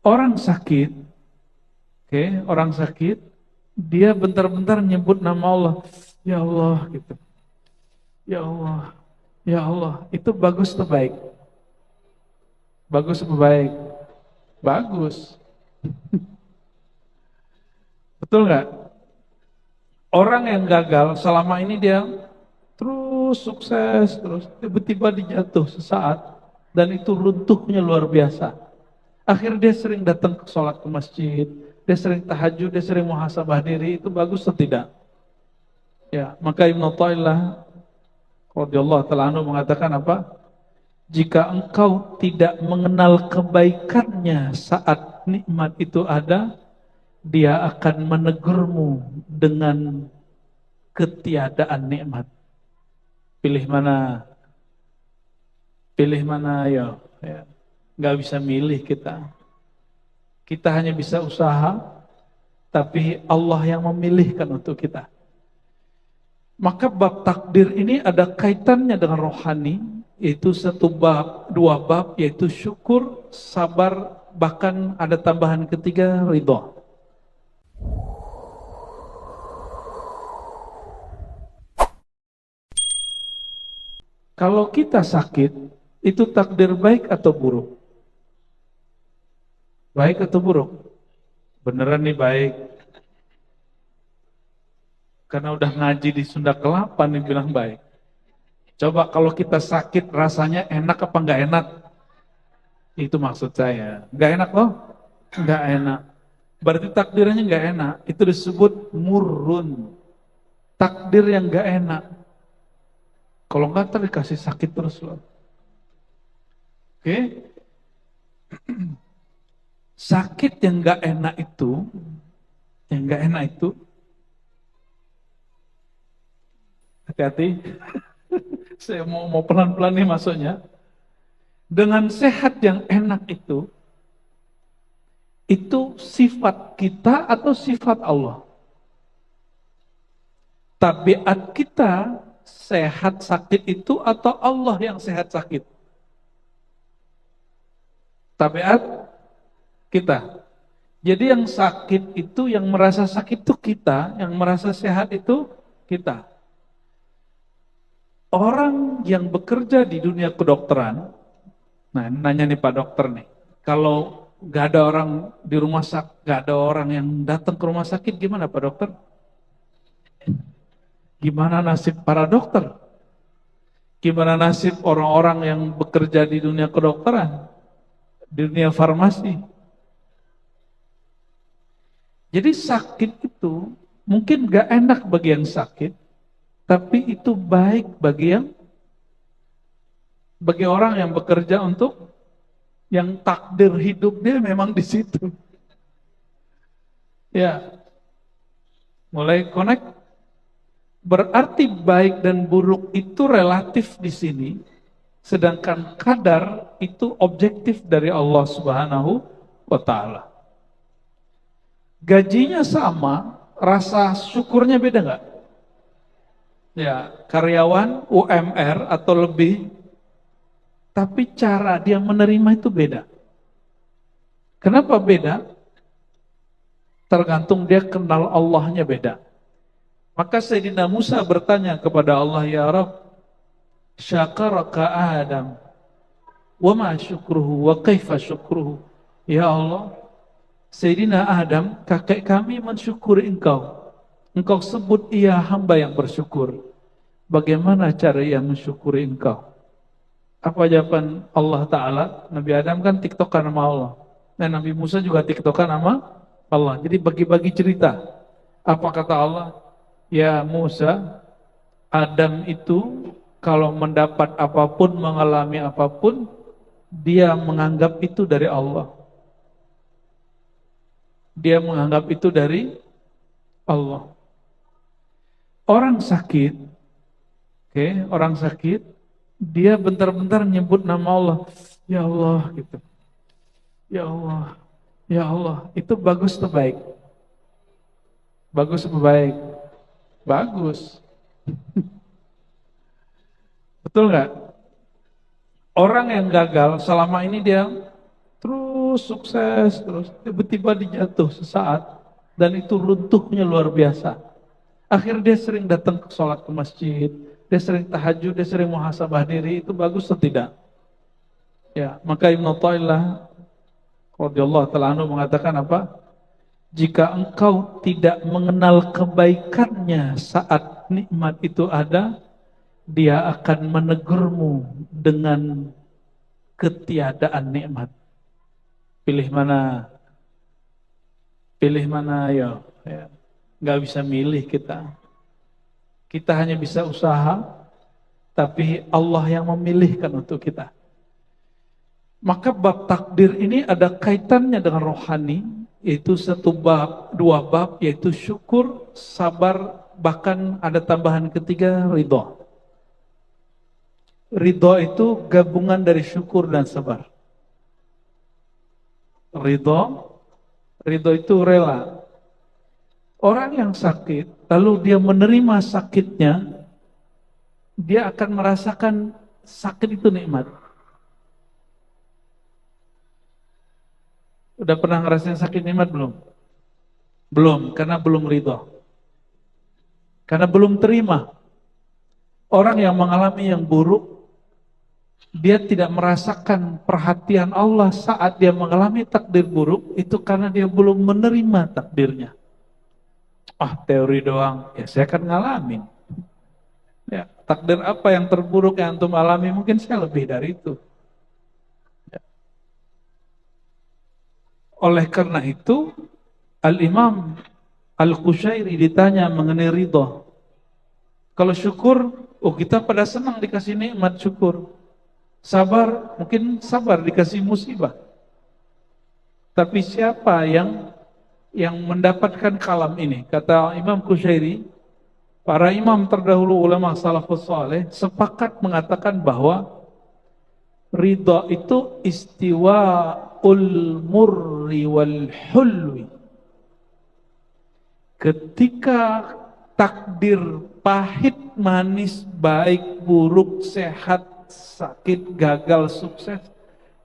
Orang sakit, oke, orang sakit, dia bentar-bentar nyebut nama Allah. Ya Allah, gitu. Ya Allah, ya Allah. Itu bagus atau baik? Bagus atau baik? Bagus. Betul nggak? Orang yang gagal selama ini dia terus sukses, terus tiba-tiba dijatuh sesaat dan itu runtuhnya luar biasa. Akhirnya dia sering datang ke sholat ke masjid, dia sering tahajud, dia sering muhasabah diri. Itu bagus atau tidak? Ya, maka Ibnu Athaillah radhiyallahu taala anhu mengatakan apa? Jika engkau tidak mengenal kebaikannya saat nikmat itu ada, dia akan menegurmu dengan ketiadaan nikmat. Pilih mana? Pilih mana, ayo. Ya. Nggak bisa milih kita. Kita hanya bisa usaha, tapi Allah yang memilihkan untuk kita. Maka bab takdir ini ada kaitannya dengan rohani, yaitu satu bab, dua bab, yaitu syukur, sabar, bahkan ada tambahan ketiga, ridho. Kalau kita sakit, itu takdir baik atau buruk? Baik atau buruk? Beneran nih baik. Karena udah ngaji di Sunda Kelapa nih bilang baik. Coba kalau kita sakit rasanya enak apa nggak enak? Itu maksud saya. Nggak enak loh? Nggak enak. Berarti takdirnya nggak enak. Itu disebut murun. Takdir yang nggak enak. Kalau nggak ntar dikasih sakit terus loh. Oke? Sakit yang nggak enak itu, yang nggak enak itu, hati-hati. Saya mau pelan-pelan nih masuknya. Dengan sehat yang enak itu sifat kita atau sifat Allah? Tabiat kita sehat sakit itu atau Allah yang sehat sakit? Tabiat kita. Jadi yang sakit itu, yang merasa sakit itu kita, yang merasa sehat itu kita. Orang yang bekerja di dunia kedokteran, nah nanya nih Pak Dokter nih, kalau gak ada orang di rumah sakit, gak ada orang yang datang ke rumah sakit, gimana Pak Dokter? Gimana nasib para dokter? Gimana nasib orang-orang yang bekerja di dunia kedokteran, di dunia farmasi? Jadi sakit itu mungkin gak enak bagi yang sakit, tapi itu baik bagi orang yang bekerja untuk yang takdir hidup dia memang di situ. Ya, mulai connect. Berarti baik dan buruk itu relatif di sini, sedangkan kadar itu objektif dari Allah Subhanahu wa taala. Gajinya sama, rasa syukurnya beda nggak? Ya, karyawan UMR atau lebih, tapi cara dia menerima itu beda. Kenapa beda? Tergantung dia kenal Allahnya beda. Maka Sayyidina Musa bertanya kepada Allah, ya Rabb, syakaraka Adam, wa ma syukruhu, wa kaifa syukruhu. Ya Allah, Sayyidina Adam, kakek kami mensyukuri engkau. Engkau sebut ia hamba yang bersyukur. Bagaimana cara ia mensyukuri engkau? Apa jawaban Allah Ta'ala? Nabi Adam kan tiktokan sama Allah. Dan Nabi Musa juga tiktokan sama Allah. Jadi bagi-bagi cerita. Apa kata Allah? Ya Musa, Adam itu kalau mendapat apapun, mengalami apapun, dia menganggap itu dari Allah. Dia menganggap itu dari Allah. Orang sakit, oke, orang sakit, dia bentar-bentar nyebut nama Allah. Ya Allah, gitu. Ya Allah, ya Allah. Itu bagus atau baik? Bagus atau baik? Bagus. Betul nggak? Orang yang gagal selama ini dia terus terus sukses, terus tiba-tiba dia jatuh sesaat, dan itu runtuhnya luar biasa. Akhirnya dia sering datang ke sholat ke masjid, dia sering tahajud, dia sering muhasabah diri. Itu bagus atau tidak? Ya, maka Ibnu Athaillah radhiyallahu ta'ala anhu mengatakan apa? Jika engkau tidak mengenal kebaikannya saat nikmat itu ada, dia akan menegurmu dengan ketiadaan nikmat. Pilih mana? Pilih mana, ayo. Ya. Nggak bisa milih kita. Kita hanya bisa usaha, tapi Allah yang memilihkan untuk kita. Maka bab takdir ini ada kaitannya dengan rohani, yaitu satu bab, dua bab, yaitu syukur, sabar, bahkan ada tambahan ketiga, ridho. Ridho itu gabungan dari syukur dan sabar. Ridho, ridho itu rela. Orang yang sakit, lalu dia menerima sakitnya, dia akan merasakan sakit itu nikmat. Udah pernah ngerasain sakit nikmat belum? Belum, karena belum ridho. Karena belum terima. Orang yang mengalami yang buruk, dia tidak merasakan perhatian Allah saat dia mengalami takdir buruk, itu karena dia belum menerima takdirnya. Ah, teori doang, ya saya akan ngalamin. Ya, takdir apa yang terburuk yang antum alami, mungkin saya lebih dari itu. Ya. Oleh karena itu, Al-Imam Al-Qushairi ditanya mengenai ridho. Kalau syukur, oh kita pada senang dikasih nikmat syukur. Sabar, mungkin sabar dikasih musibah. Tapi siapa yang mendapatkan kalam ini? Kata Imam Qushairi, para imam terdahulu ulama salafus saleh sepakat mengatakan bahwa ridha itu istiwaul murri wal hulwi. Ketika takdir pahit, manis, baik, buruk, sehat, sakit, gagal, sukses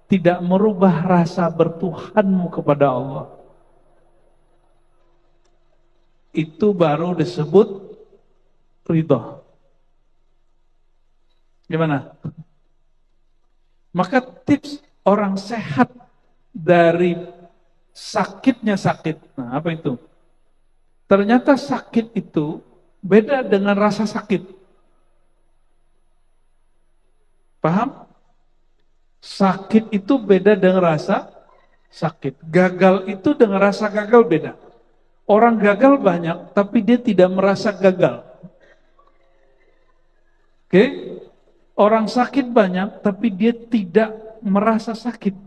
tidak merubah rasa bertuhanmu kepada Allah, itu baru disebut ridha. Gimana? Maka tips orang sehat dari sakitnya sakit. Nah, apa itu? Ternyata sakit itu beda dengan rasa sakit. Paham? Sakit itu beda dengan rasa sakit. Gagal itu dengan rasa gagal beda. Orang gagal banyak, tapi dia tidak merasa gagal. Oke? Orang sakit banyak, tapi dia tidak merasa sakit.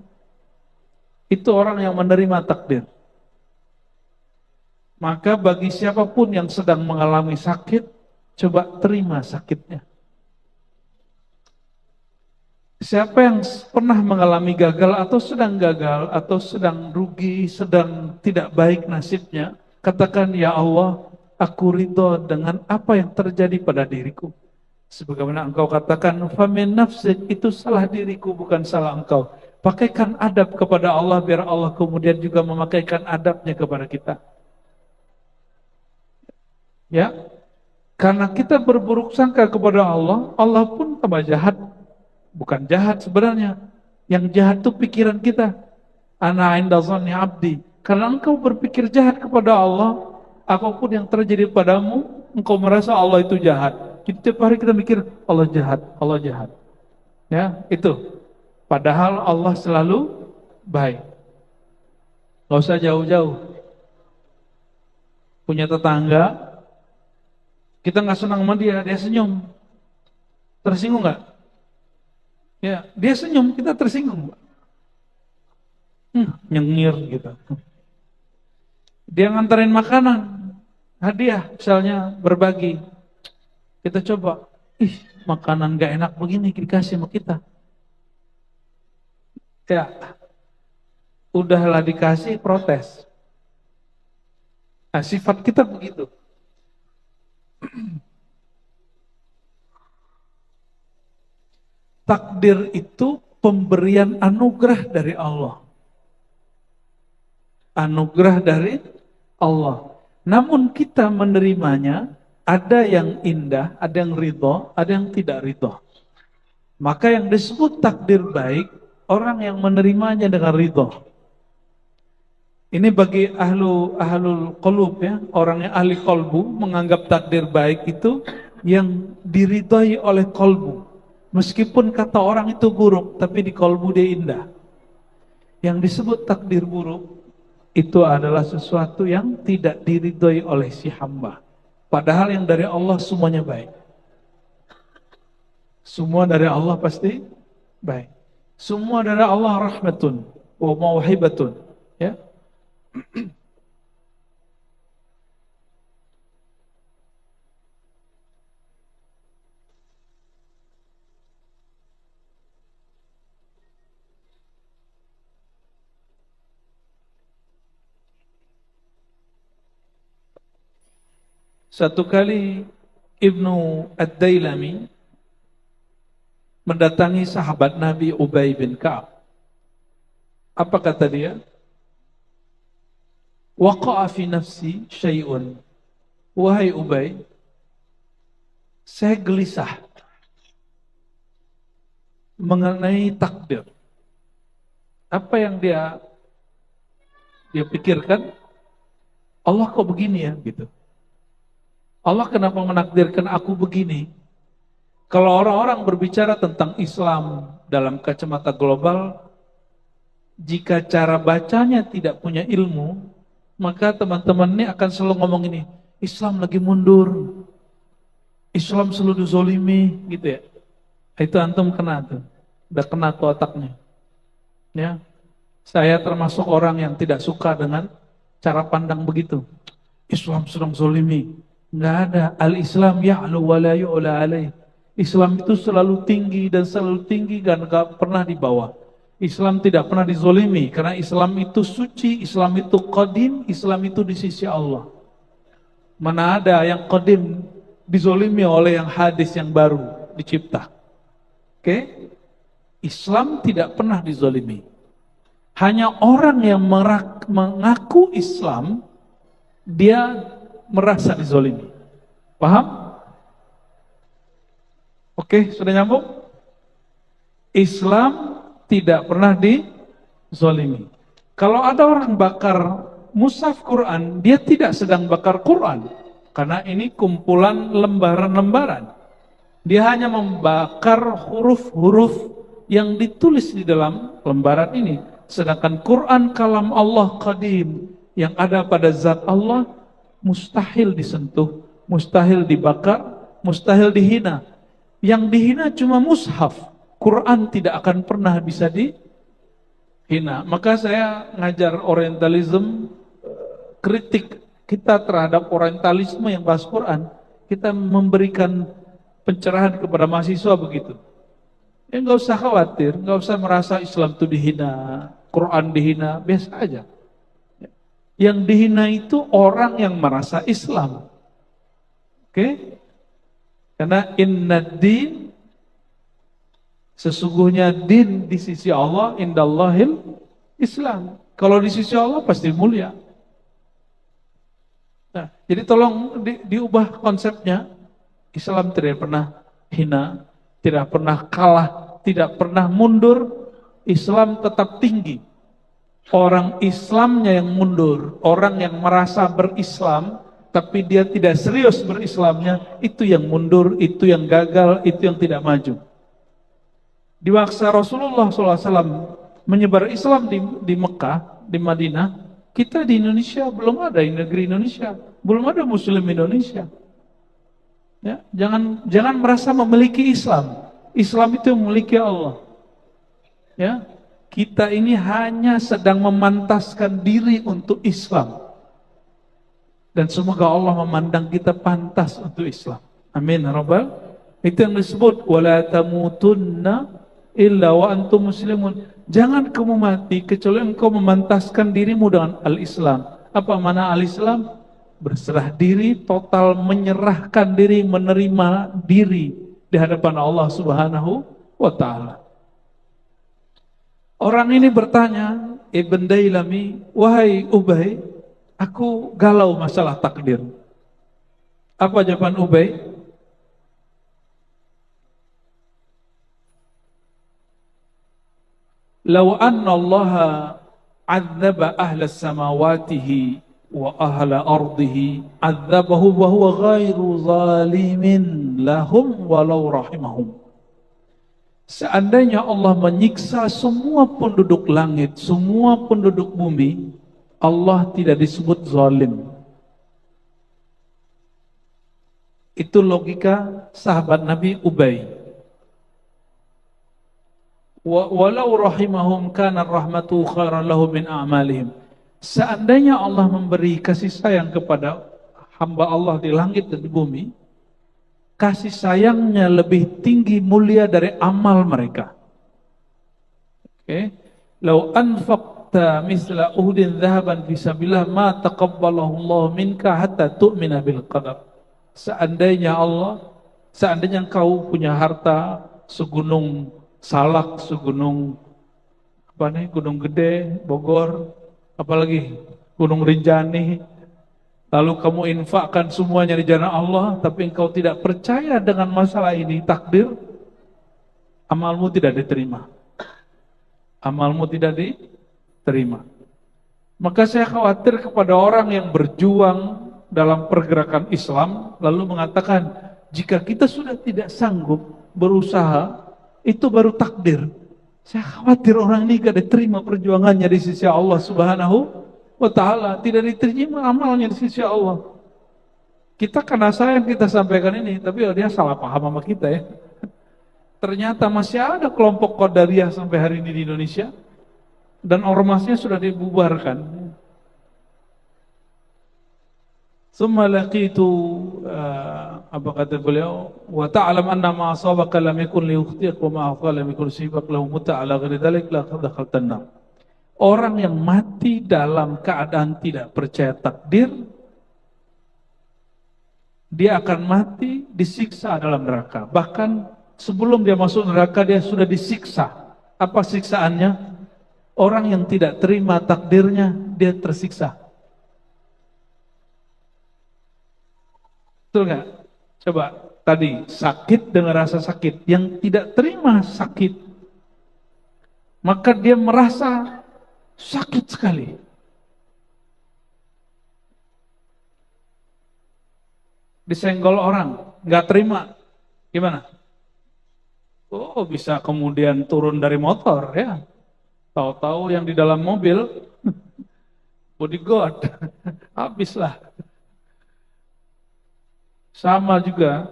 Itu orang yang menerima takdir. Maka bagi siapapun yang sedang mengalami sakit, coba terima sakitnya. Siapa yang pernah mengalami gagal atau sedang rugi, sedang tidak baik nasibnya, katakan, ya Allah, aku ridho dengan apa yang terjadi pada diriku. Sebagaimana engkau katakan, famin nafsik, itu salah diriku, bukan salah engkau. Pakaikan adab kepada Allah, biar Allah kemudian juga memakaikan adabnya kepada kita. Ya, karena kita berburuk sangka kepada Allah, Allah pun tambah jahat. Bukan jahat sebenarnya. Yang jahat itu pikiran kita. Ana inda zanni abdi. Karena engkau berpikir jahat kepada Allah, apapun yang terjadi padamu, engkau merasa Allah itu jahat. Jadi tiap hari kita mikir, Allah jahat, Allah jahat. Ya, itu. Padahal Allah selalu baik. Gak usah jauh-jauh. Punya tetangga, kita nggak senang sama dia senyum. Tersinggung nggak? Ya, dia senyum, kita tersinggung. Nyengir gitu. Dia nganterin makanan, hadiah, misalnya berbagi. Kita coba, makanan gak enak begini dikasih sama kita. Ya, udahlah dikasih, protes. Nah, sifat kita begitu. Takdir itu pemberian anugerah dari Allah. Anugerah dari Allah. Namun kita menerimanya, ada yang indah, ada yang ridho, ada yang tidak ridho. Maka yang disebut takdir baik, orang yang menerimanya dengan ridho. Ini bagi ahlul qulub ya, orang yang ahli kolbu menganggap takdir baik itu yang diridhoi oleh kolbu. Meskipun kata orang itu buruk, tapi di kolbu dia indah. Yang disebut takdir buruk itu adalah sesuatu yang tidak diridhoi oleh si hamba. Padahal yang dari Allah semuanya baik. Semua dari Allah pasti baik. Semua dari Allah rahmatun wa mauhibatun. Ya. Satu kali Ibnu Ad-Dailami mendatangi sahabat Nabi Ubay bin Ka'ab. Apa kata dia? Waqa'a fi nafsi syai'un. Wahai Ubay, saya gelisah mengenai takdir. Apa yang dia pikirkan? Allah kok begini ya gitu. Allah kenapa menakdirkan aku begini? Kalau orang-orang berbicara tentang Islam dalam kacamata global, jika cara bacanya tidak punya ilmu, maka teman-teman ini akan selalu ngomong ini, Islam lagi mundur, Islam selalu dizolimi, gitu ya. Itu antum kena tuh, udah kena tuh otaknya. Ya, saya termasuk orang yang tidak suka dengan cara pandang begitu. Islam sedang zolimi, nggak ada. Al-Islam ya'lu wa la yu'la alaih. Islam itu selalu tinggi dan nggak pernah di bawah. Islam tidak pernah dizolimi karena Islam itu suci, Islam itu qadim, Islam itu di sisi Allah. Mana ada yang qadim dizolimi oleh yang hadis yang baru dicipta. Oke? Islam tidak pernah dizolimi. Hanya orang yang mengaku Islam, dia merasa dizolimi. Paham? Oke, sudah nyambung? Islam tidak pernah dizolimi. Kalau ada orang bakar mushaf Quran, dia tidak sedang bakar Quran. Karena ini kumpulan lembaran-lembaran. Dia hanya membakar huruf-huruf yang ditulis di dalam lembaran ini. Sedangkan Quran kalam Allah qadim, yang ada pada zat Allah, mustahil disentuh, mustahil dibakar, mustahil dihina. Yang dihina cuma mushaf. Quran tidak akan pernah bisa dihina. Maka saya ngajar orientalism, kritik kita terhadap orientalisme yang bahas Quran, kita memberikan pencerahan kepada mahasiswa begitu. Ya nggak usah khawatir, nggak usah merasa Islam itu dihina, Quran dihina, biasa aja. Yang dihina itu orang yang merasa Islam. Oke? Karena inna din, sesungguhnya din di sisi Allah, indallahil Islam. Kalau di sisi Allah pasti mulia. Nah, jadi tolong diubah konsepnya. Islam tidak pernah hina, tidak pernah kalah, tidak pernah mundur. Islam tetap tinggi. Orang Islamnya yang mundur, orang yang merasa berislam, tapi dia tidak serius berislamnya, itu yang mundur, itu yang gagal, itu yang tidak maju. Di masa Rasulullah SAW menyebar Islam di Mekah, di Madinah, kita di Indonesia belum ada, di negeri Indonesia belum ada Muslim Indonesia. Ya, jangan merasa memiliki Islam. Islam itu memiliki Allah. Ya, kita ini hanya sedang memantaskan diri untuk Islam. Dan semoga Allah memandang kita pantas untuk Islam. Amin. Rabbal. Itu yang disebut wala tamutunna illa wa antum muslimun. Jangan kamu mati kecuali engkau memantaskan dirimu dengan al-Islam. Apa makna al-Islam? Berserah diri, total menyerahkan diri, menerima diri di hadapan Allah Subhanahu wa taala. Orang ini bertanya, Ibn Dailami, wahai Ubay, aku galau masalah takdir. Apa jawaban Ubay? Lau anna Allah adzaba ahla samawatihi wa ahla ardihi adzabahu wa huwa ghairu zalimin lahum walau rahimahum. Seandainya Allah menyiksa semua penduduk langit, semua penduduk bumi, Allah tidak disebut zalim. Itu logika sahabat Nabi Ubay. Walau rahimahum kana rahmatu khairan lahu min a'malihim. Seandainya Allah memberi kasih sayang kepada hamba Allah di langit dan di bumi, kasih sayangnya lebih tinggi mulia dari amal mereka. Oke. Lau anfaqta misla uhdin dhahaban fi sabilillah ma taqabbalahu Allah minka hatta tu'mina bil qadar. Seandainya engkau punya harta segunung Salak, segunung Gunung Gede, Bogor, apalagi Gunung Rinjani, lalu kamu infakkan semuanya di jalan Allah, tapi engkau tidak percaya dengan masalah ini, takdir, amalmu tidak diterima. Amalmu tidak diterima. Maka saya khawatir kepada orang yang berjuang dalam pergerakan Islam, lalu mengatakan, jika kita sudah tidak sanggup berusaha, itu baru takdir. Saya khawatir orang ini gak diterima perjuangannya di sisi Allah Subhanahu wa ta'ala, tidak diterima amalnya di sisi Allah. Kita karena sayang kita sampaikan ini, tapi dia salah paham sama kita ya. Ternyata masih ada kelompok Qadariyah sampai hari ini di Indonesia, dan ormasnya sudah dibubarkan. Summa laqitu, apa kata beliau, wa ta'lam anna ma asabaka lam yakun liyukhti'ak wa ma akhta lam yakun yusibak lahu muta'ala ghairi dzalik la dakhaltan nar. Orang yang mati dalam keadaan tidak percaya takdir, dia akan mati disiksa dalam neraka. Bahkan sebelum dia masuk neraka dia sudah disiksa. Apa siksaannya? Orang yang tidak terima takdirnya, dia tersiksa. Betul nggak? Coba tadi sakit dengan rasa sakit, yang tidak terima sakit, maka dia merasa sakit sekali. Disenggol orang, nggak terima, gimana? Oh, bisa kemudian turun dari motor ya. Tahu-tahu yang di dalam mobil bodyguard, habislah. Sama juga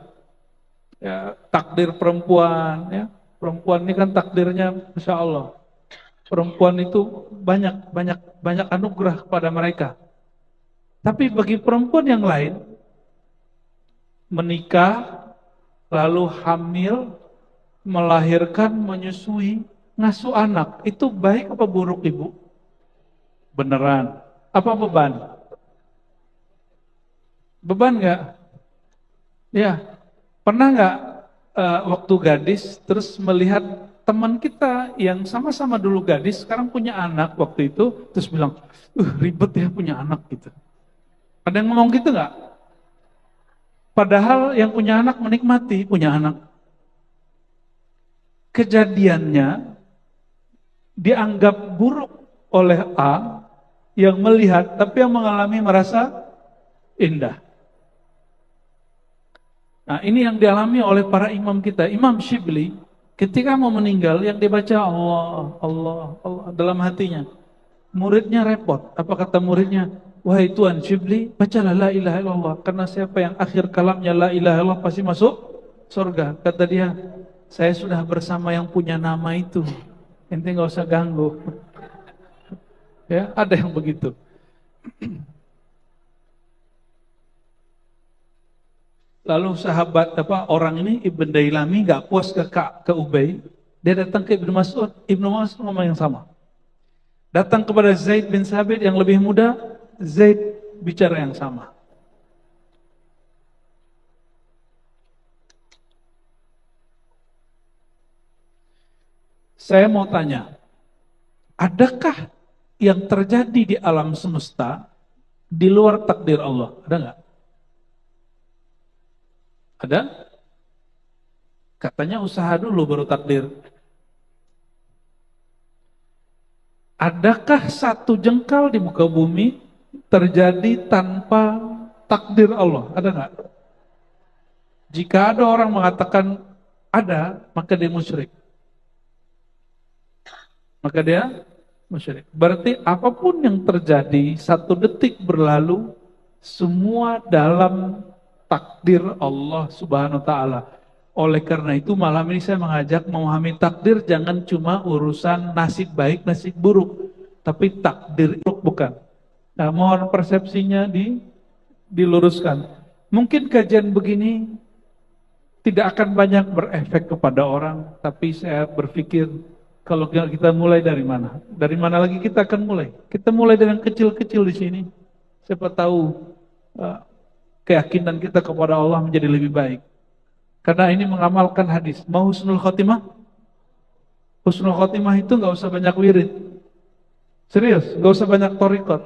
ya, takdir perempuan ya. Perempuan ini kan takdirnya Masya Allah. Perempuan itu banyak anugerah kepada mereka. Tapi bagi perempuan yang lain, menikah, lalu hamil, melahirkan, menyusui, ngasuh anak, itu baik apa buruk ibu? Beneran? Apa beban? Beban nggak? Ya, pernah nggak waktu gadis terus melihat teman kita yang sama-sama dulu gadis sekarang punya anak waktu itu terus bilang, ribet ya punya anak gitu. Ada yang ngomong gitu nggak? Padahal yang punya anak menikmati punya anak. Kejadiannya dianggap buruk oleh A yang melihat, tapi yang mengalami merasa indah. Nah, ini yang dialami oleh para imam kita. Imam Syibli ketika mau meninggal yang dibaca Allah, Allah, Allah dalam hatinya. Muridnya repot. Apa kata muridnya? Wahai Tuan Syibli, bacalah la ilaha illallah, karena siapa yang akhir kalamnya la ilaha illallah pasti masuk surga. Kata dia, saya sudah bersama yang punya nama itu. Ente nggak usah ganggu. Ya, ada yang begitu. Lalu sahabat orang ini Ibn Dailami nggak puas ke Ubay, dia datang ke Ibnu Mas'ud. Ibnu Mas'ud ngomong yang sama. Datang kepada Zaid bin Sabit yang lebih muda, Zaid bicara yang sama. Saya mau tanya, adakah yang terjadi di alam semesta di luar takdir Allah? Ada nggak? Ada? Katanya usaha dulu baru takdir. Adakah satu jengkal di muka bumi terjadi tanpa takdir Allah? Ada nggak? Jika ada orang mengatakan ada, maka dia musyrik. Maka dia musyrik. Berarti apapun yang terjadi, satu detik berlalu, semua dalam takdir Allah Subhanahu wa Ta'ala. Oleh karena itu malam ini saya mengajak memahami takdir jangan cuma urusan nasib baik, nasib buruk, tapi takdir itu bukan. Nah, mohon persepsinya diluruskan. Mungkin kajian begini tidak akan banyak berefek kepada orang, tapi saya berpikir kalau kita mulai dari mana? Dari mana lagi kita akan mulai? Kita mulai dengan kecil-kecil di sini. Siapa tahu keyakinan kita kepada Allah menjadi lebih baik. Karena ini mengamalkan hadis. Mau husnul khotimah? Husnul khotimah itu nggak usah banyak wirid. Serius, nggak usah banyak torikot.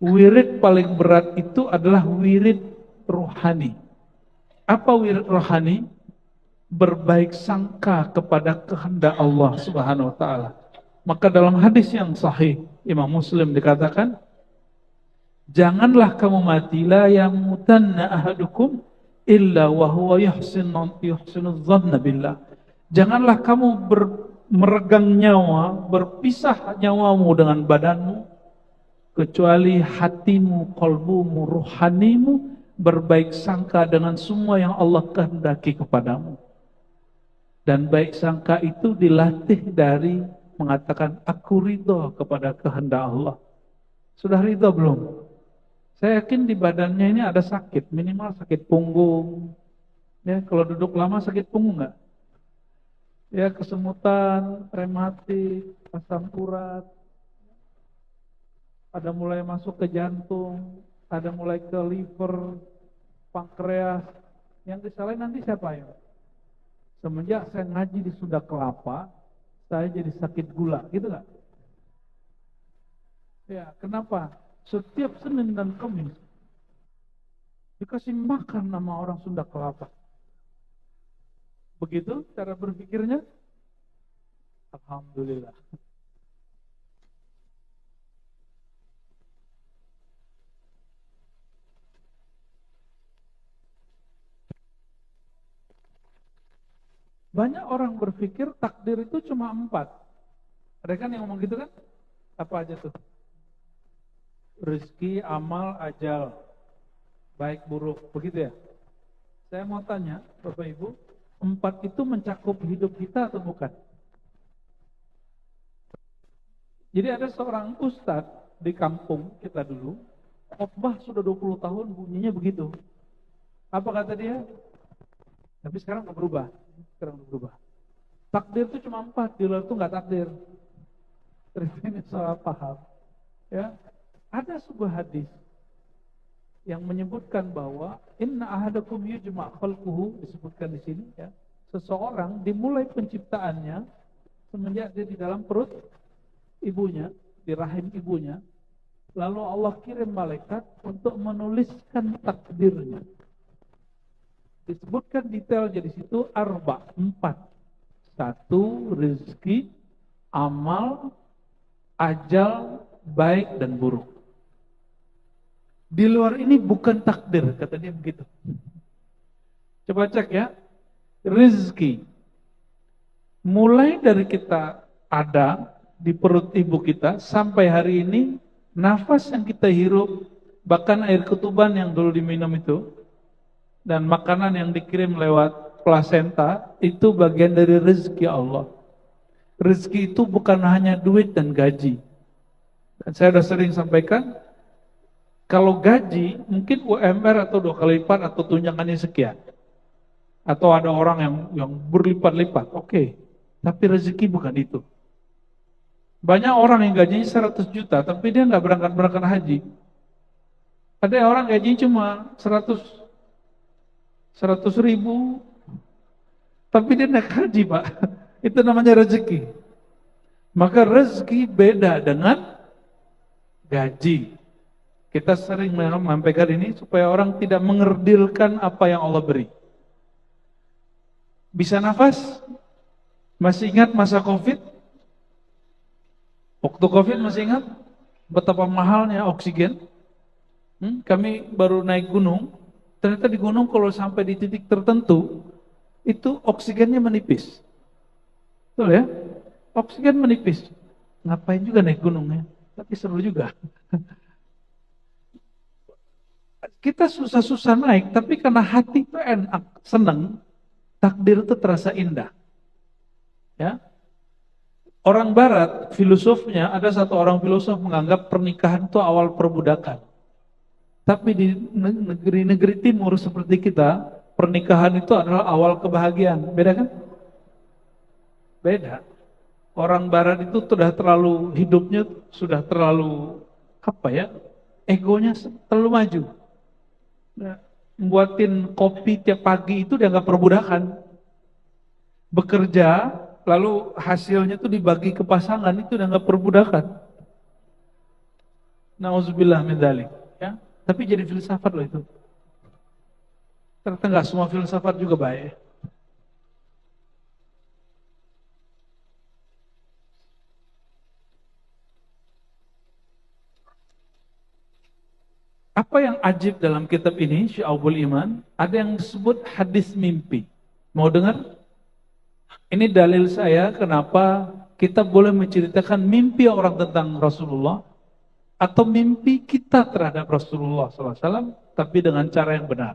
Wirid paling berat itu adalah wirid rohani. Apa wirid rohani? Berbaik sangka kepada kehendak Allah Subhanahu wa Ta'ala. Maka dalam hadis yang sahih Imam Muslim dikatakan, janganlah kamu mati, la yamutanna ahadukum illa wa huwa yuhsinu dhanna billah. Janganlah kamu meregang nyawa, berpisah nyawamu dengan badanmu, kecuali hatimu, qalbumu, ruhanimu berbaik sangka dengan semua yang Allah kehendaki kepadamu. Dan baik sangka itu dilatih dari mengatakan aku ridho kepada kehendak Allah. Sudah ridho belum? Saya yakin di badannya ini ada sakit, minimal sakit punggung. Ya, kalau duduk lama sakit punggung nggak? Ya, kesemutan, rematik, asam urat. Ada mulai masuk ke jantung, ada mulai ke liver, pankreas. Yang disalahin nanti siapa ya? Semenjak saya ngaji di Sunda Kelapa, saya jadi sakit gula, gitu nggak? Ya, kenapa? Setiap Senin dan Kamis dikasih makan sama orang Sunda Kelapa. Begitu cara berpikirnya? Alhamdulillah. Banyak orang berpikir takdir itu cuma 4. Ada kan yang ngomong gitu kan? Apa aja tuh? Rezeki, amal, ajal, baik buruk, begitu ya? Saya mau tanya, Bapak Ibu, 4 itu mencakup hidup kita atau bukan? Jadi ada seorang ustadz di kampung kita dulu, khotbah sudah 20 tahun bunyinya begitu. Apa kata dia? Tapi sekarang udah berubah. Takdir itu cuma 4, di luar itu nggak takdir. Terus ini salah paham. Ya, ada sebuah hadis yang menyebutkan bahwa inna ahadakum yujma' khalquhu, disebutkan di sini ya. Seseorang dimulai penciptaannya semenjak dia di dalam perut ibunya, di rahim ibunya, lalu Allah kirim malaikat untuk menuliskan takdirnya. Disebutkan detail jadi situ 4. 1 rezeki, amal, ajal, baik dan buruk. Di luar ini bukan takdir, kata dia begitu. Coba cek ya. Rezeki mulai dari kita ada di perut ibu kita sampai hari ini, nafas yang kita hirup, bahkan air ketuban yang dulu diminum itu, dan makanan yang dikirim lewat plasenta, itu bagian dari rezeki Allah. Rezeki itu bukan hanya duit dan gaji. Dan saya sudah sering sampaikan, kalau gaji mungkin UMR atau 2 kali lipat atau tunjangannya sekian. Atau ada orang yang berlipat-lipat, oke. Tapi rezeki bukan itu. Banyak orang yang gajinya 100 juta, tapi dia nggak berangkat haji. Ada orang gajinya cuma 100 ribu, tapi dia naik haji, Pak. Itu namanya rezeki. Maka rezeki beda dengan gaji. Kita sering menyampaikan ini supaya orang tidak mengerdilkan apa yang Allah beri. Bisa nafas? Masih ingat masa Covid? Waktu Covid masih ingat betapa mahalnya oksigen? Kami baru naik gunung, ternyata di gunung kalau sampai di titik tertentu, itu oksigennya menipis. Betul ya? Oksigen menipis. Ngapain juga naik gunung ya? Tapi seru juga. Kita susah-susah naik, tapi karena hati itu enak, senang, takdir itu terasa indah. Ya, orang Barat, filosofnya, ada satu orang filosof menganggap pernikahan itu awal perbudakan. Tapi di negeri-negeri timur seperti kita, pernikahan itu adalah awal kebahagiaan. Beda kan? Beda. Orang Barat itu sudah terlalu, hidupnya sudah terlalu, apa ya, egonya terlalu maju. Nah, buatin kopi tiap pagi itu dianggap perbudakan. Bekerja, lalu hasilnya itu dibagi ke pasangan, itu dianggap perbudakan. Nauzubillah min dzalik, ya. Tapi jadi filsafat loh itu. Ternyata nggak semua filsafat juga baik. Apa yang ajib dalam kitab ini, Syu'abul Iman, ada yang disebut hadis mimpi. Mau dengar? Ini dalil saya kenapa kita boleh menceritakan mimpi orang tentang Rasulullah atau mimpi kita terhadap Rasulullah SAW, tapi dengan cara yang benar,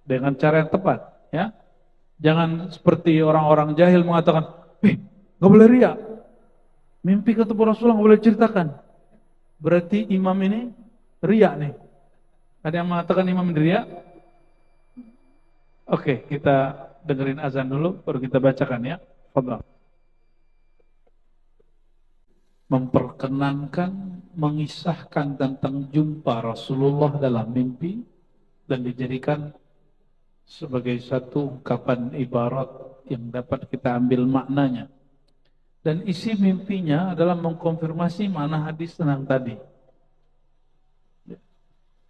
dengan cara yang tepat. Ya, jangan seperti orang-orang jahil mengatakan, nggak boleh riya, mimpi ketemu Rasulullah nggak boleh ceritakan. Berarti imam ini riya nih. Ada yang mengatakan imam riya? Oke, kita dengerin azan dulu, baru kita bacakan ya. Fadhal. Memperkenankan, mengisahkan tentang jumpa Rasulullah dalam mimpi dan dijadikan sebagai satu ungkapan ibarat yang dapat kita ambil maknanya. Dan isi mimpinya adalah mengkonfirmasi makna hadis tenang tadi.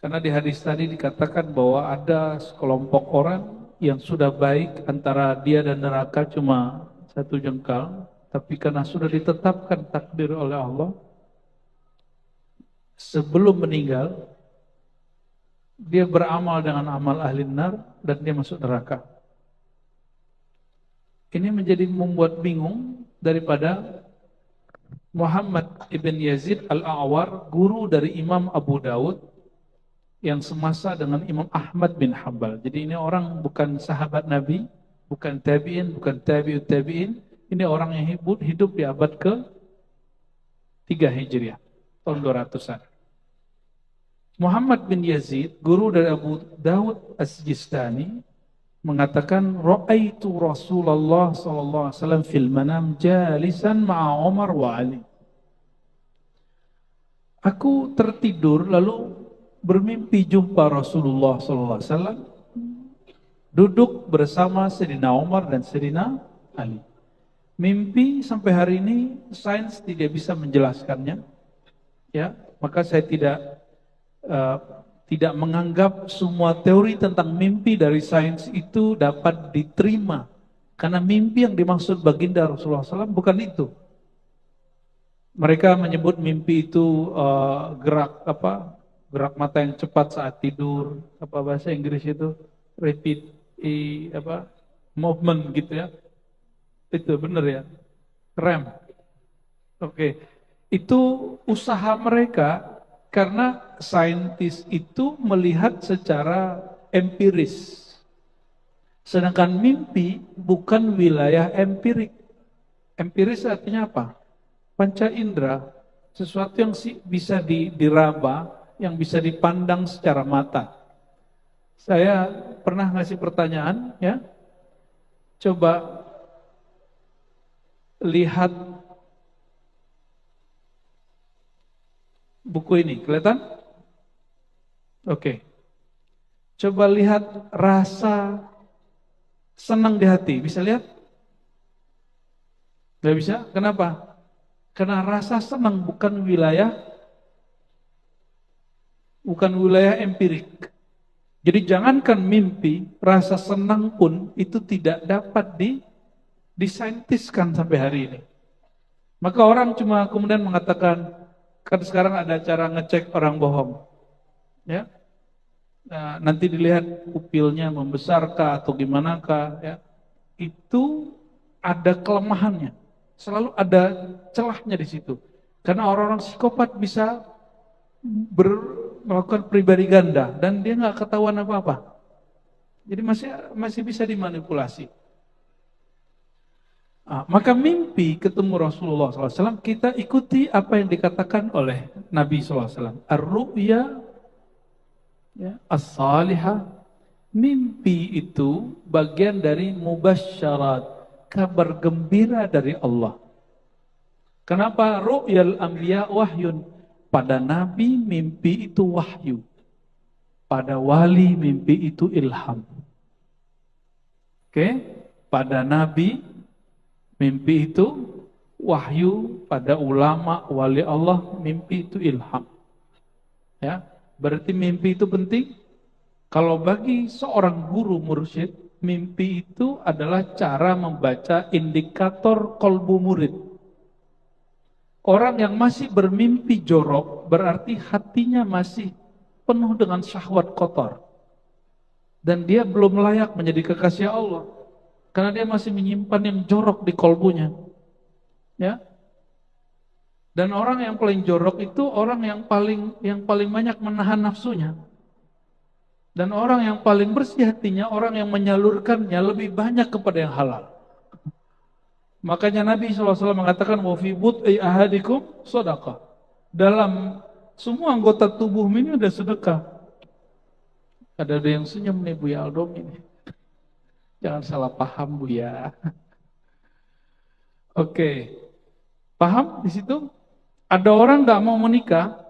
Karena di hadis tadi dikatakan bahwa ada sekelompok orang yang sudah baik antara dia dan neraka cuma satu jengkal, tapi karena sudah ditetapkan takdir oleh Allah, sebelum meninggal, dia beramal dengan amal ahli nar dan dia masuk neraka. Ini menjadi membuat bingung daripada Muhammad ibn Yazid al-A'war, guru dari Imam Abu Dawud, yang semasa dengan Imam Ahmad bin Hanbal. Jadi ini orang bukan sahabat Nabi, bukan tabi'in, bukan tabi'ut tabi'in. Ini orang yang hidup di abad ke-3 Hijriah, tahun 200-an. Muhammad bin Yazid, guru dari Abu Dawud As-Sijistani, mengatakan, Ra'aitu Rasulullah sallallahu alaihi wasallam fil manam jalisan ma'a Umar wa Ali. Aku tertidur lalu bermimpi jumpa Rasulullah SAW duduk bersama Sayyidina Umar dan Sayyidina Ali. Mimpi sampai hari ini sains tidak bisa menjelaskannya, ya. Maka saya tidak menganggap semua teori tentang mimpi dari sains itu dapat diterima, karena mimpi yang dimaksud baginda Rasulullah SAW bukan itu. Mereka menyebut mimpi itu gerak mata yang cepat saat tidur, apa bahasa Inggris itu, rapid movement gitu ya. Itu benar ya, REM. Oke. Itu usaha mereka karena saintis itu melihat secara empiris. Sedangkan mimpi bukan wilayah empirik. Empiris artinya apa? Panca indera, sesuatu yang bisa diraba, yang bisa dipandang secara mata. Saya pernah ngasih pertanyaan, ya. Coba lihat buku ini, kelihatan? Oke. Coba lihat rasa senang di hati, bisa lihat? Gak bisa? Kenapa? Karena rasa senang bukan wilayah empirik. Jadi jangankan mimpi, rasa senang pun itu tidak dapat disaintiskan sampai hari ini. Maka orang cuma kemudian mengatakan, kan sekarang ada cara ngecek orang bohong. Ya, nah, nanti dilihat pupilnya membesarkah atau gimana kah, ya. Itu ada kelemahannya. Selalu ada celahnya di situ. Karena orang-orang psikopat bisa melakukan pribadi ganda dan dia nggak ketahuan apa-apa. Jadi masih bisa dimanipulasi. Maka mimpi ketemu Rasulullah SAW, kita ikuti apa yang dikatakan oleh Nabi SAW. Ar-ru'ya, ya, as-salihah, mimpi itu bagian dari mubasyarat, kabar gembira dari Allah. Kenapa? Ru'yal anbiya wahyun. Pada Nabi mimpi itu wahyu. Pada wali mimpi itu ilham. Oke? Pada Nabi mimpi itu wahyu, pada ulama, wali Allah, mimpi itu ilham. Ya, berarti mimpi itu penting. Kalau bagi seorang guru mursyid, mimpi itu adalah cara membaca indikator kolbu murid. Orang yang masih bermimpi jorok, berarti hatinya masih penuh dengan syahwat kotor. Dan dia belum layak menjadi kekasih Allah. Karena dia masih menyimpan yang jorok di kolbunya. Ya. Dan orang yang paling jorok itu orang yang paling banyak menahan nafsunya. Dan orang yang paling bersih hatinya, orang yang menyalurkannya lebih banyak kepada yang halal. Makanya Nabi SAW mengatakan, wa fi bud'i ahadikum shadaqah. Dalam semua anggota tubuh ini ada sedekah. Ada yang senyum nih Buya Aldom ini. Jangan salah paham Buya. Oke. Paham di situ? Ada orang nggak mau menikah,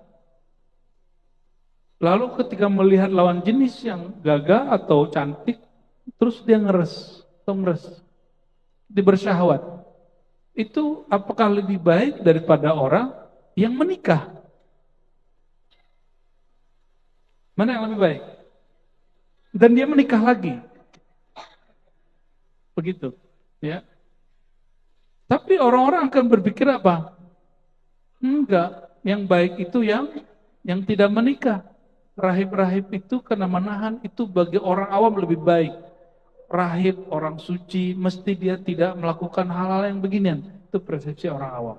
lalu ketika melihat lawan jenis yang gagah atau cantik, terus dia ngeres, dia bersyahwat. Itu apakah lebih baik daripada orang yang menikah? Mana yang lebih baik? Dan dia menikah lagi. Begitu, ya. Tapi orang-orang akan berpikir apa? Enggak, yang baik itu yang tidak menikah. Rahib-rahib itu karena menahan itu bagi orang awam lebih baik. Rahib, orang suci, mesti dia tidak melakukan hal-hal yang beginian. Itu persepsi orang awam.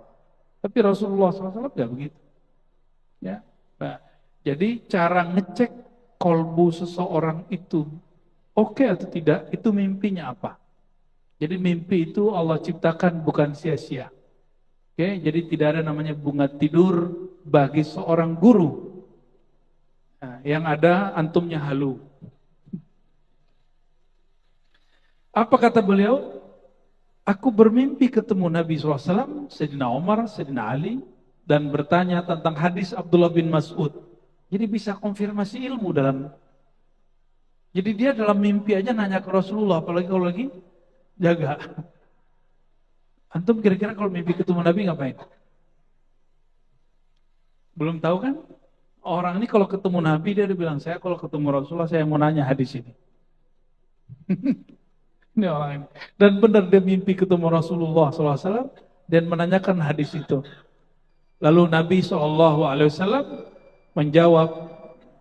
Tapi Rasulullah SAW tidak begitu. Ya. Nah, jadi cara ngecek kolbu seseorang itu oke atau tidak, itu mimpinya apa. Jadi mimpi itu Allah ciptakan bukan sia-sia. Oke, jadi tidak ada namanya bunga tidur bagi seorang guru. Nah, yang ada antumnya halu. Apa kata beliau? Aku bermimpi ketemu Nabi SAW, Sayyidina Umar, Sayyidina Ali, dan bertanya tentang hadis Abdullah bin Mas'ud. Jadi bisa konfirmasi ilmu dalam. Jadi dia dalam mimpi aja nanya ke Rasulullah, apalagi kalau lagi jaga. Antum kira-kira kalau mimpi ketemu Nabi ngapain? Belum tahu kan? Orang ini kalau ketemu Nabi dia bilang, saya kalau ketemu Rasulullah saya mau nanya hadis ini. Ini orang ini. Dan benar dia mimpi ketemu Rasulullah SAW dan menanyakan hadis itu. Lalu Nabi SAW menjawab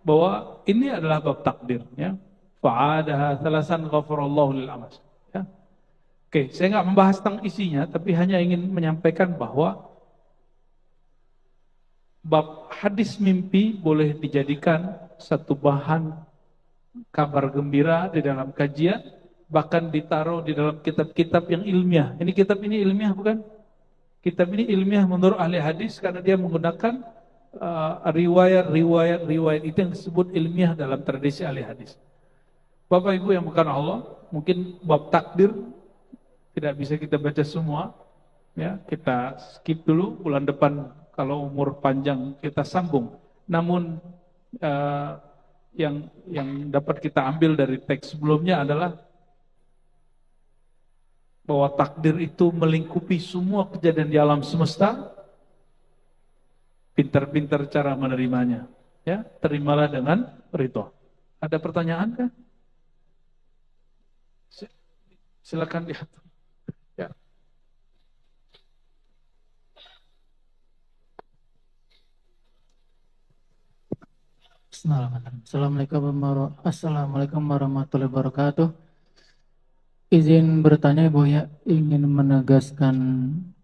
bahwa ini adalah bab takdir. Ya. Fa'adaha thalasan ghafarallahu lil amas. Ya. Oke, saya nggak membahas tentang isinya, tapi hanya ingin menyampaikan bahwa bab hadis mimpi boleh dijadikan satu bahan kabar gembira di dalam kajian. Bahkan ditaruh di dalam kitab-kitab yang ilmiah. Ini kitab ini ilmiah bukan? Kitab ini ilmiah menurut ahli hadis karena dia menggunakan riwayat itu yang disebut ilmiah dalam tradisi ahli hadis. Bapak Ibu yang bukan Allah, mungkin bab takdir tidak bisa kita baca semua. Ya, kita skip dulu, bulan depan kalau umur panjang kita sambung. Namun yang dapat kita ambil dari teks sebelumnya adalah bahwa takdir itu melingkupi semua kejadian di alam semesta Pintar-pintar cara menerimanya. Ya, terimalah dengan ridho. Ada pertanyaan kah? Silakan lihat. Ya. Assalamualaikum warahmatullahi wabarakatuh. Izin bertanya Buya, ingin menegaskan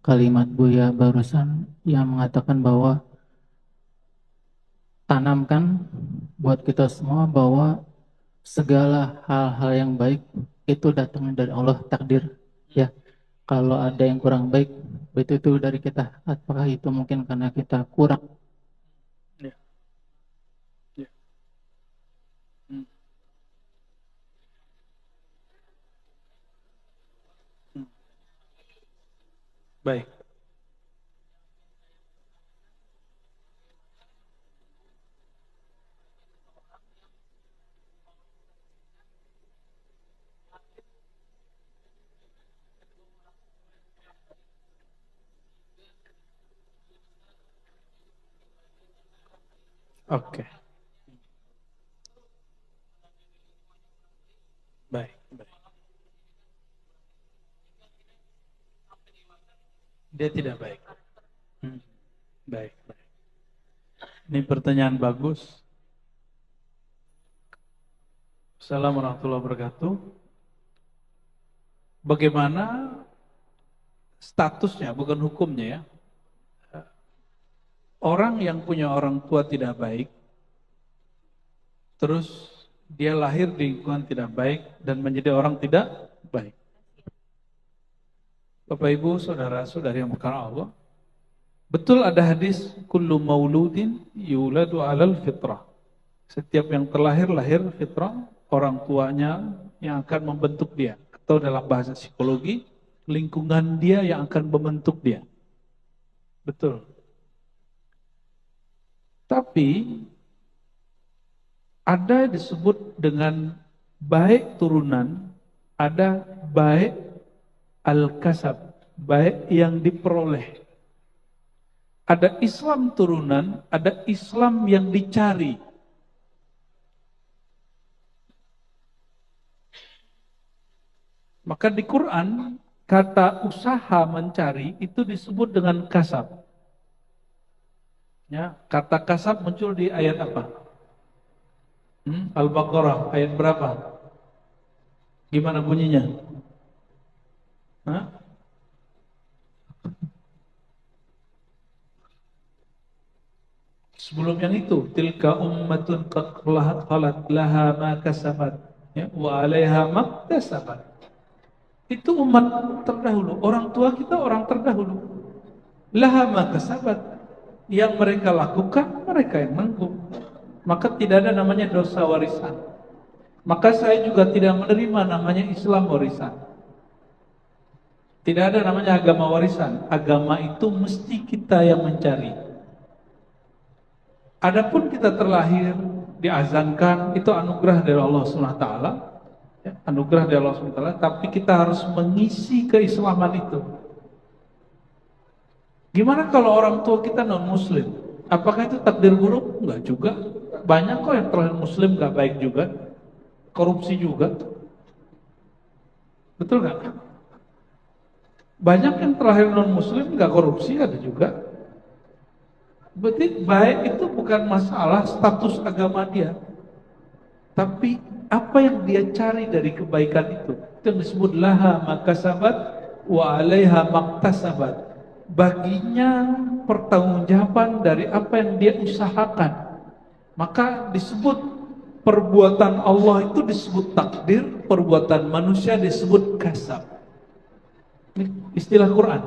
kalimat Buya barusan yang mengatakan bahwa tanamkan buat kita semua bahwa segala hal-hal yang baik itu datang dari Allah, takdir. Ya, kalau ada yang kurang baik, itu dari kita. Apakah itu mungkin karena kita kurang? Ya. Ya. Hmm. Hmm. Baik. Oke. Baik. Baik. Dia tidak baik. Hmm. Baik. Baik. Ini pertanyaan bagus. Assalamualaikum warahmatullahi wabarakatuh. Bagaimana statusnya, bukan hukumnya ya. Orang yang punya orang tua tidak baik, terus dia lahir di lingkungan tidak baik dan menjadi orang tidak baik. Bapak Ibu, saudara-saudari yang berkah Allah, betul ada hadis kullu mauludin yuladu alal fitrah. Setiap yang terlahir lahir fitrah, orang tuanya yang akan membentuk dia, atau dalam bahasa psikologi, lingkungan dia yang akan membentuk dia. Betul. Tapi ada disebut dengan baik turunan, ada baik al-kasab, baik yang diperoleh. Ada Islam turunan, ada Islam yang dicari. Maka di Quran, kata usaha mencari itu disebut dengan kasab. Ya, kata kasab muncul di ayat apa? Al-Baqarah, ayat berapa? Gimana bunyinya? Hah? Sebelum yang itu, tilka ummatun qad khalat laha ma kasabat, ya, wa 'alaiha maktasabat. Itu umat terdahulu, orang tua kita orang terdahulu. Laha ma kasabat, yang mereka lakukan, mereka yang nanggung. Maka tidak ada namanya dosa warisan. Maka saya juga tidak menerima namanya Islam warisan. Tidak ada namanya agama warisan. Agama itu mesti kita yang mencari. Adapun kita terlahir, diazankan, itu anugerah dari Allah SWT. Ya, anugerah dari Allah SWT. Tapi kita harus mengisi keislaman itu. Gimana kalau orang tua kita non-muslim? Apakah itu takdir buruk? Enggak juga. Banyak kok yang terlahir muslim gak baik juga. Korupsi juga. Betul gak? Banyak yang terlahir non-muslim gak korupsi, ada juga. Berarti baik itu bukan masalah status agama dia, tapi apa yang dia cari dari kebaikan itu. Itu yang disebut laha makasabat wa 'alaiha maktasabat. Baginya pertanggungjawaban dari apa yang dia usahakan. Maka disebut perbuatan Allah itu disebut takdir, perbuatan manusia disebut kasab. Ini istilah Quran.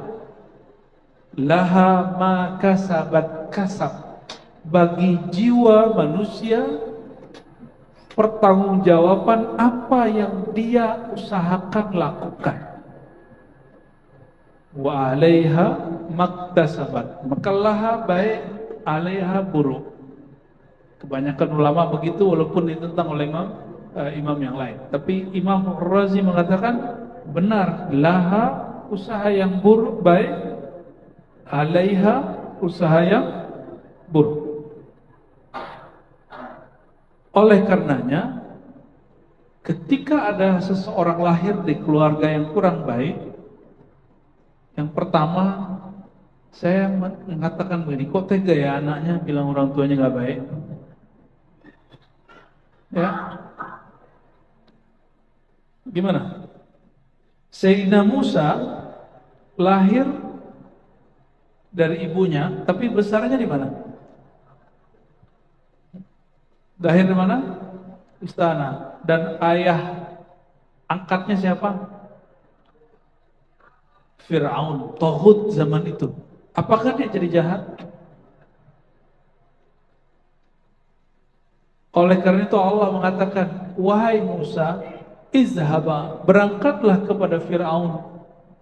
Laha ma kasabat kasab. Bagi jiwa manusia pertanggungjawaban apa yang dia usahakan lakukan. Wa 'alaiha maktasabat. Maka laha baik, 'alaiha buruk. Kebanyakan ulama begitu, walaupun ditentang oleh imam yang lain. Tapi Imam Razi mengatakan benar, laha usaha yang buruk baik, 'alaiha usaha yang buruk. Oleh karenanya, ketika ada seseorang lahir di keluarga yang kurang baik, yang pertama saya mengatakan begini, kok tega ya anaknya bilang orang tuanya nggak baik? Ya, gimana? Sayyidina Musa lahir dari ibunya, tapi besarnya di mana? Lahir di mana? Istana. Dan ayah angkatnya siapa? Fir'aun, Tohut zaman itu. Apakah dia jadi jahat? Oleh karena itu Allah mengatakan, wahai Musa, izhaba, berangkatlah kepada Fir'aun,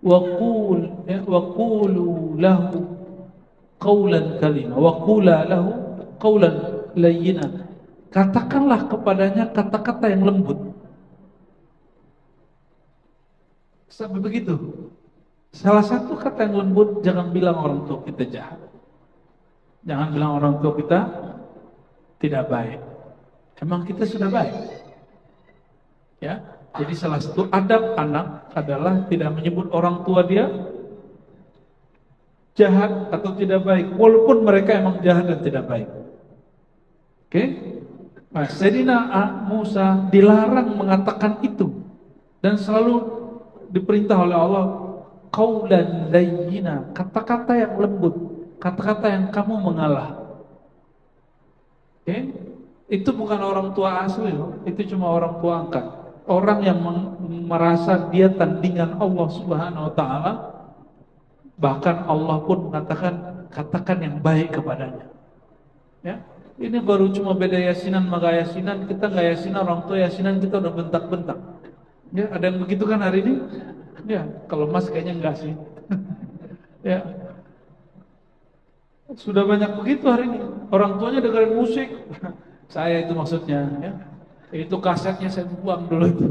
wa qulu lahu qawlan kalima, wa qula lahu qawlan layyina. Katakanlah kepadanya kata-kata yang lembut. Sampai begitu. Salah satu kata yang lembut, jangan bilang orang tua kita jahat. Jangan bilang orang tua kita tidak baik. Emang kita sudah baik. Ya. Jadi salah satu adab anak adalah tidak menyebut orang tua dia jahat atau tidak baik, walaupun mereka emang jahat dan tidak baik. Oke? Nah, Sayyidina Musa dilarang mengatakan itu dan selalu diperintah oleh Allah qaulan layyina, kata-kata yang lembut, kata-kata yang kamu mengalah. Oke? Itu bukan orang tua asli loh, itu cuma orang tua angkat. Orang yang merasa dia tandingan Allah Subhanahu wa taala, bahkan Allah pun mengatakan katakan yang baik kepadanya. Ya. Ini baru cuma beda yasinan maka yasinan, kita nggak yasinan, orang tua yasinan kita udah bentak-bentak. Ya, ada yang begitu kan hari ini? Ya, kalau Mas kayaknya enggak sih. Ya. Sudah banyak begitu hari ini. Orang tuanya dengerin musik. Saya itu maksudnya, ya. Itu kasetnya saya buang dulu itu.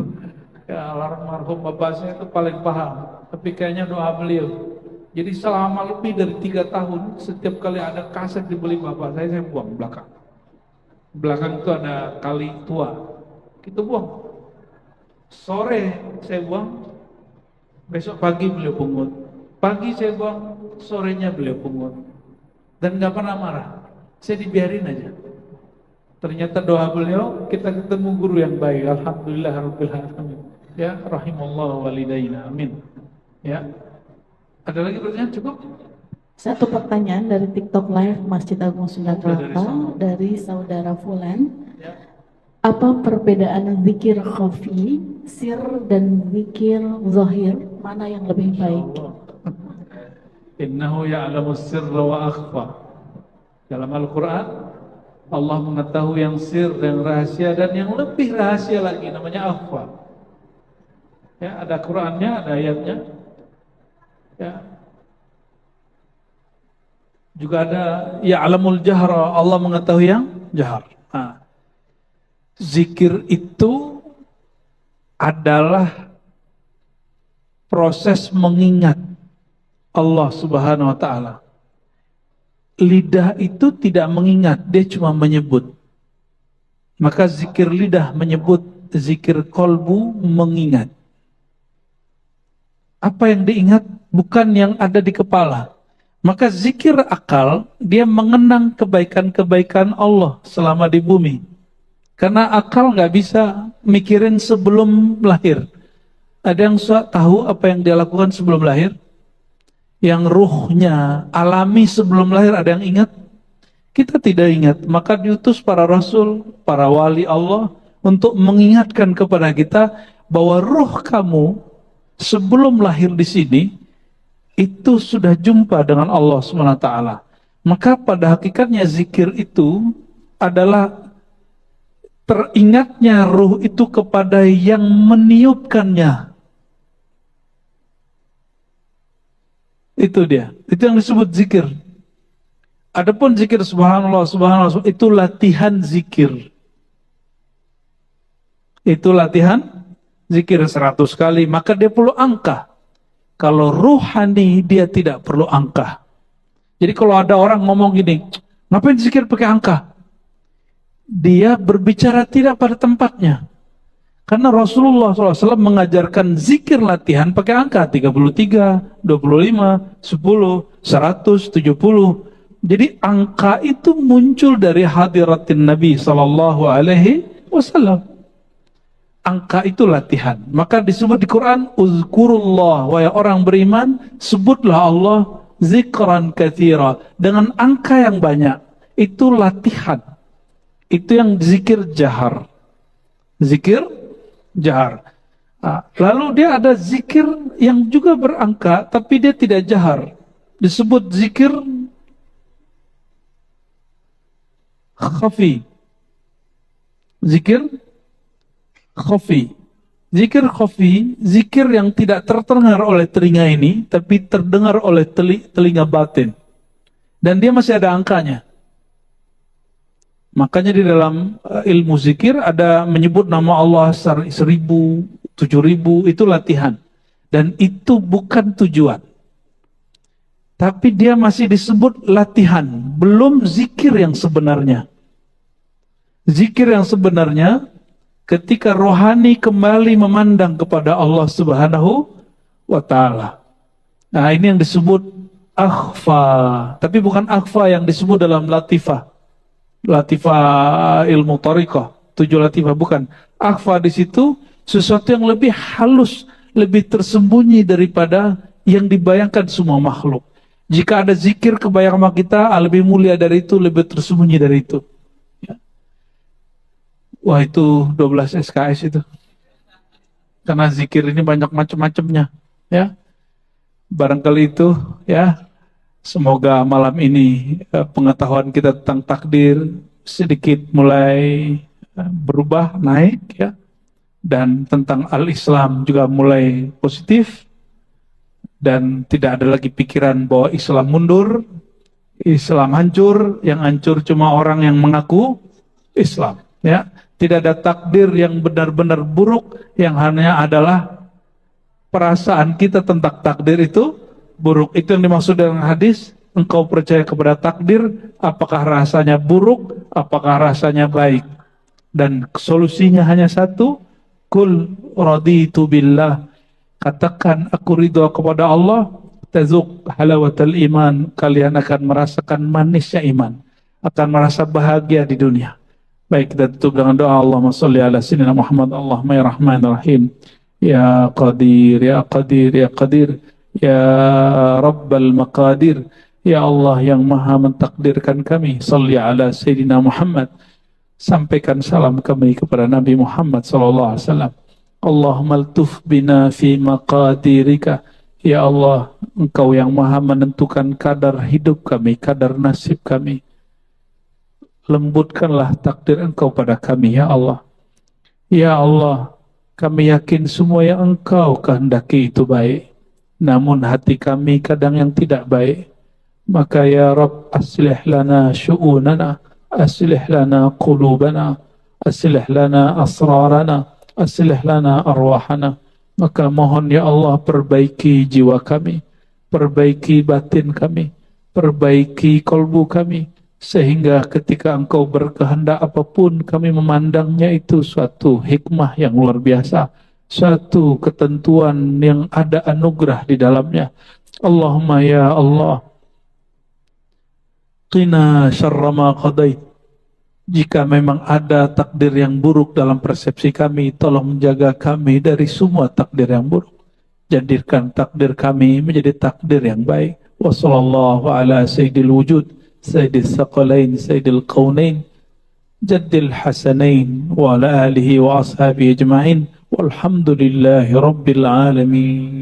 Ya, almarhum bapak saya itu paling paham. Tapi kayaknya doa beliau. Jadi selama lebih dari 3 tahun, setiap kali ada kaset dibeli bapak saya buang belakang. Belakang itu ada kali tua, kita buang. Sore saya buang, besok pagi beliau pungut. Pagi saya buang, sorenya beliau pungut. Dan nggak pernah marah, saya dibiarin aja. Ternyata doa beliau, kita ketemu guru yang baik. Alhamdulillah rabbil alamin. Ya, rahimallahu walidaina, amin. Ya. Ada lagi pertanyaan? Cukup? Satu pertanyaan dari TikTok Live Masjid Agung Sunda Kelapa dari saudara Fulan. Ya. Apa perbedaan zikir khafi, sir dan zikir zahir? Mana yang lebih baik? Innahu ya'lamu sirra wa akhfa. Dalam Al-Quran Allah mengetahui yang sir dan rahasia dan yang lebih rahasia lagi namanya akhfa. Ya, ada Qurannya, ada ayatnya. Ya. Juga ada ya'lamul jahra, Allah mengetahui yang jahar. Nah, zikir itu adalah proses mengingat Allah Subhanahu wa taala. Lidah itu tidak mengingat, dia cuma menyebut. Maka zikir lidah menyebut, zikir kolbu mengingat. Apa yang diingat bukan yang ada di kepala. Maka zikir akal, dia mengenang kebaikan-kebaikan Allah selama di bumi. Karena akal nggak bisa mikirin sebelum lahir. Ada yang tahu apa yang dia lakukan sebelum lahir? Yang ruhnya alami sebelum lahir, ada yang ingat? Kita tidak ingat. Maka diutus para rasul, para wali Allah untuk mengingatkan kepada kita bahwa ruh kamu sebelum lahir di sini itu sudah jumpa dengan Allah SWT. Maka pada hakikatnya zikir itu adalah teringatnya ruh itu kepada yang meniupkannya. Itu dia. Itu yang disebut zikir. Adapun zikir subhanallah, subhanallah, itu latihan zikir. Itu latihan zikir 100 kali, maka dia perlu angka. Kalau ruhani dia tidak perlu angka. Jadi kalau ada orang ngomong gini, Ngapain zikir pakai angka? Dia berbicara tidak pada tempatnya. Karena Rasulullah SAW mengajarkan zikir latihan pakai angka 33, 25, 10, 100, 70. Jadi angka itu muncul dari hadiratin Nabi SAW. Angka itu latihan. Maka disebut di Quran, uzkurullah, wahai orang beriman, sebutlah Allah zikran katsira, dengan angka yang banyak. Itu latihan. Itu yang zikir jahar. Zikir jahar. Lalu dia ada zikir yang juga berangka, tapi dia tidak jahar. Disebut zikir khafi. Zikir khafi. Zikir khafi, zikir yang tidak terdengar oleh telinga ini, tapi terdengar oleh telinga batin. Dan dia masih ada angkanya. Makanya di dalam ilmu zikir ada menyebut nama Allah 1000, 7000, itu latihan. Dan itu bukan tujuan. Tapi dia masih disebut latihan, belum zikir yang sebenarnya. Zikir yang sebenarnya ketika rohani kembali memandang kepada Allah Subhanahu wa Ta'ala. Nah, ini yang disebut akhfa. Tapi bukan akhfa yang disebut dalam latifah. Latifah ilmu tariqah, 7 latifah, bukan. Akhfa di situ sesuatu yang lebih halus, lebih tersembunyi daripada yang dibayangkan semua makhluk. Jika ada zikir kebayang sama kita, lebih mulia dari itu, lebih tersembunyi dari itu. Ya. Wah, itu 12 SKS itu. Karena zikir ini banyak macam-macamnya, ya. Barangkali itu, ya. Semoga malam ini pengetahuan kita tentang takdir sedikit mulai berubah, naik, ya. Dan tentang al-Islam juga mulai positif. Dan tidak ada lagi pikiran bahwa Islam mundur, Islam hancur, yang hancur cuma orang yang mengaku Islam, ya. Tidak ada takdir yang benar-benar buruk, yang hanya adalah perasaan kita tentang takdir itu buruk. Itu yang dimaksud dengan hadis, engkau percaya kepada takdir, apakah rasanya buruk, apakah rasanya baik. Dan solusinya hanya satu, kul raditu billah, katakan aku ridho kepada Allah, tazuk halawatal iman, kalian akan merasakan manisnya iman, akan merasa bahagia di dunia. Baik, kita tutup dengan doa. Allahumma sholli ala sayyidina Muhammad. Allahumma ya Rahman Rahim, ya Qadir, ya Qadir, ya Qadir, ya Rabbal Maqadir, ya Allah yang maha mentakdirkan kami. Sholli ala sayyidina Muhammad. Sampaikan salam kami kepada Nabi Muhammad sallallahu alaihi wasallam. Allahumma altuf bina fi maqadirika. Ya Allah, Engkau yang maha menentukan kadar hidup kami, kadar nasib kami. Lembutkanlah takdir Engkau pada kami, ya Allah. Ya Allah, kami yakin semua yang Engkau kehendaki itu baik. Namun hati kami kadang yang tidak baik. Maka ya Rabb, aslih lana syu'unana, aslih lana qulubana, aslih lana asrarana, aslih lana arwahana. Maka mohon ya Allah, perbaiki jiwa kami, perbaiki batin kami, perbaiki kolbu kami, sehingga ketika Engkau berkehendak apapun kami memandangnya itu suatu hikmah yang luar biasa, suatu ketentuan yang ada anugerah di dalamnya. Allahumma ya Allah, qina syarra ma qadait. Jika memang ada takdir yang buruk dalam persepsi kami, tolong menjaga kami dari semua takdir yang buruk. Jadikan takdir kami menjadi takdir yang baik. Wa sallallahu ala sayyidil wujud, sayyidil thaqalain, sayyidil qawnain, jaddil hasanain, wa ala alihi wa ashabihi ajma'in, walhamdulillahi rabbil alamin.